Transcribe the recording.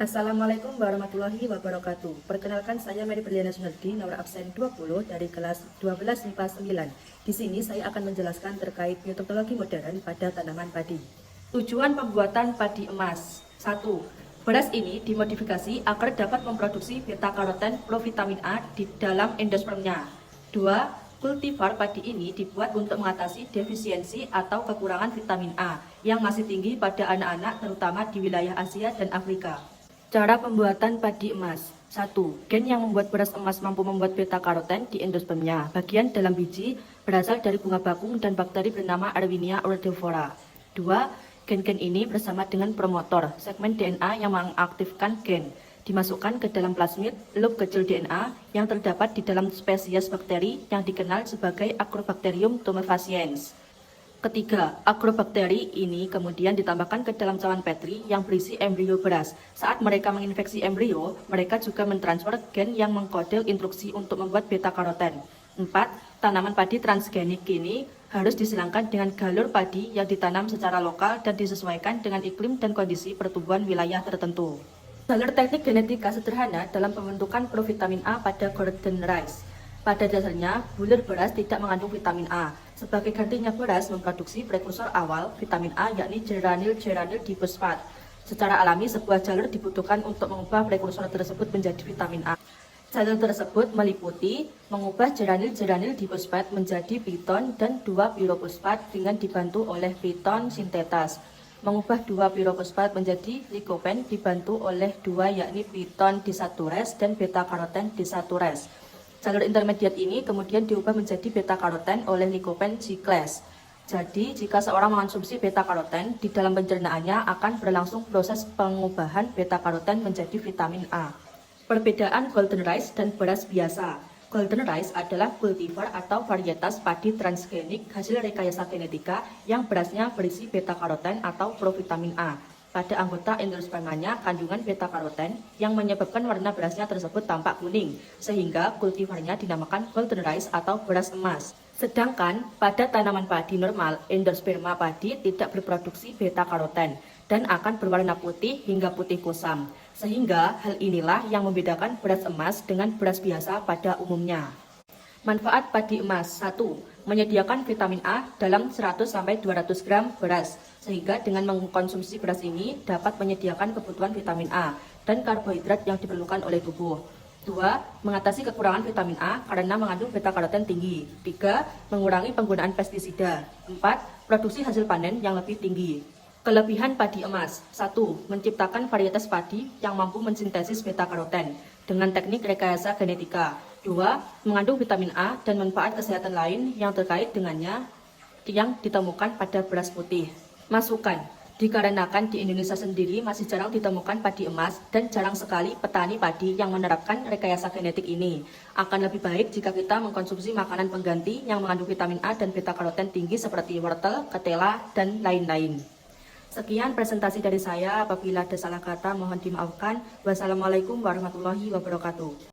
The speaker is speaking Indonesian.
Assalamualaikum warahmatullahi wabarakatuh. Perkenalkan, saya Mary Berliana Sunardi, nomor absen 20 dari kelas 12 MIPA 9. Di sini saya akan menjelaskan terkait bioteknologi modern pada tanaman padi. Tujuan pembuatan padi emas. 1. Beras ini dimodifikasi agar dapat memproduksi beta-karoten provitamin A di dalam endospermnya. 2. Kultivar padi ini dibuat untuk mengatasi defisiensi atau kekurangan vitamin A yang masih tinggi pada anak-anak terutama di wilayah Asia dan Afrika. Cara pembuatan padi emas. 1. Gen yang membuat beras emas mampu membuat beta-karoten di endospermnya. Bagian dalam biji berasal dari bunga bakung dan bakteri bernama Arwinia ordovifera. 2. Gen-gen ini bersama dengan promotor, segmen DNA yang mengaktifkan gen, dimasukkan ke dalam plasmid, loop kecil DNA yang terdapat di dalam spesies bakteri yang dikenal sebagai Agrobacterium tumefaciens. Ketiga, agrobakteri ini kemudian ditambahkan ke dalam cawan Petri yang berisi embrio beras. Saat mereka menginfeksi embrio, mereka juga mentransfer gen yang mengkode instruksi untuk membuat beta-karoten. 4. Tanaman padi transgenik ini harus disilangkan dengan galur padi yang ditanam secara lokal dan disesuaikan dengan iklim dan kondisi pertumbuhan wilayah tertentu. Jalur teknik genetika sederhana dalam pembentukan provitamin A pada golden rice. Pada dasarnya, bulir beras tidak mengandung vitamin A. Sebagai gantinya, beras memproduksi prekursor awal vitamin A, yakni geranil difosfat. Secara alami, sebuah jalur dibutuhkan untuk mengubah prekursor tersebut menjadi vitamin A. Jalur tersebut meliputi mengubah geranil difosfat menjadi piton dan 2-pirofosfat dengan dibantu oleh piton sintetas. Mengubah 2-pirofosfat menjadi likopen dibantu oleh 2, yakni piton disatures dan beta-karoten disatures. Jalur intermediat ini kemudian diubah menjadi beta-karoten oleh likopen cyclase. Jadi, jika seorang mengonsumsi beta-karoten, di dalam pencernaannya akan berlangsung proses pengubahan beta-karoten menjadi vitamin A. Perbedaan golden rice dan beras biasa. Golden rice adalah kultivar atau varietas padi transgenik hasil rekayasa genetika yang berasnya berisi beta-karoten atau provitamin A. Pada anggota endospermanya kandungan beta-karoten yang menyebabkan warna berasnya tersebut tampak kuning, sehingga kultivarnya dinamakan golden rice atau beras emas. Sedangkan pada tanaman padi normal, endosperma padi tidak berproduksi beta-karoten dan akan berwarna putih hingga putih kusam. Sehingga hal inilah yang membedakan beras emas dengan beras biasa pada umumnya. Manfaat padi emas. 1. Menyediakan vitamin A dalam 100-200 gram beras, sehingga dengan mengkonsumsi beras ini dapat menyediakan kebutuhan vitamin A dan karbohidrat yang diperlukan oleh tubuh. 2. Mengatasi kekurangan vitamin A karena mengandung beta-karoten tinggi. 3. Mengurangi penggunaan pestisida. 4. Produksi hasil panen yang lebih tinggi. Kelebihan padi emas. 1. Menciptakan varietas padi yang mampu mensintesis beta-karoten dengan teknik rekayasa genetika. 2. Mengandung vitamin A dan manfaat kesehatan lain yang terkait dengannya yang ditemukan pada beras putih. Masukan. Dikarenakan di Indonesia sendiri masih jarang ditemukan padi emas dan jarang sekali petani padi yang menerapkan rekayasa genetik ini. Akan lebih baik jika kita mengkonsumsi makanan pengganti yang mengandung vitamin A dan beta-karoten tinggi seperti wortel, ketela, dan lain-lain. Sekian presentasi dari saya. Apabila ada salah kata mohon dimaafkan. Wassalamualaikum warahmatullahi wabarakatuh.